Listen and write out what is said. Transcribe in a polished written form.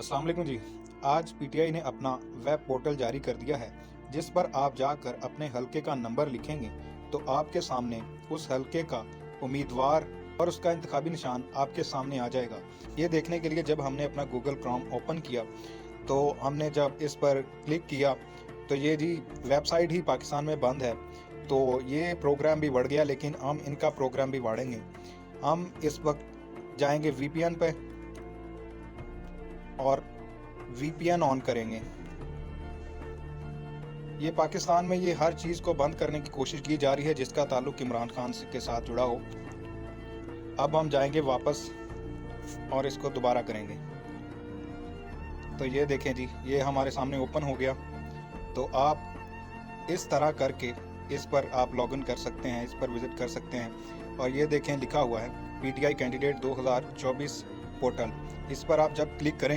अस्सलाम वालेकुम जी। आज पीटीआई ने अपना वेब पोर्टल जारी कर दिया है, जिस पर आप जाकर अपने हलके का नंबर लिखेंगे तो आपके सामने उस हलके का उम्मीदवार और उसका इंतखाबी निशान आपके सामने आ जाएगा। ये देखने के लिए जब हमने अपना गूगल क्रोम ओपन किया तो हमने जब इस पर क्लिक किया तो ये जी वेबसाइट ही पाकिस्तान में बंद है। तो ये प्रोग्राम भी बढ़ गया, लेकिन हम इनका प्रोग्राम भी बढ़ेंगे। हम इस वक्त जाएंगे वीपीएन पे और वीपीएन ऑन करेंगे। ये पाकिस्तान में ये हर चीज़ को बंद करने की कोशिश की जा रही है जिसका ताल्लुक इमरान खान के साथ जुड़ा हो। अब हम जाएंगे वापस और इसको दोबारा करेंगे। तो ये देखें जी, ये हमारे सामने ओपन हो गया। तो आप इस तरह करके इस पर आप लॉगिन कर सकते हैं, इस पर विज़िट कर सकते हैं। और ये देखें लिखा हुआ है पीटीआई कैंडिडेट 2024 पोर्टल। इस पर आप जब क्लिक करेंगे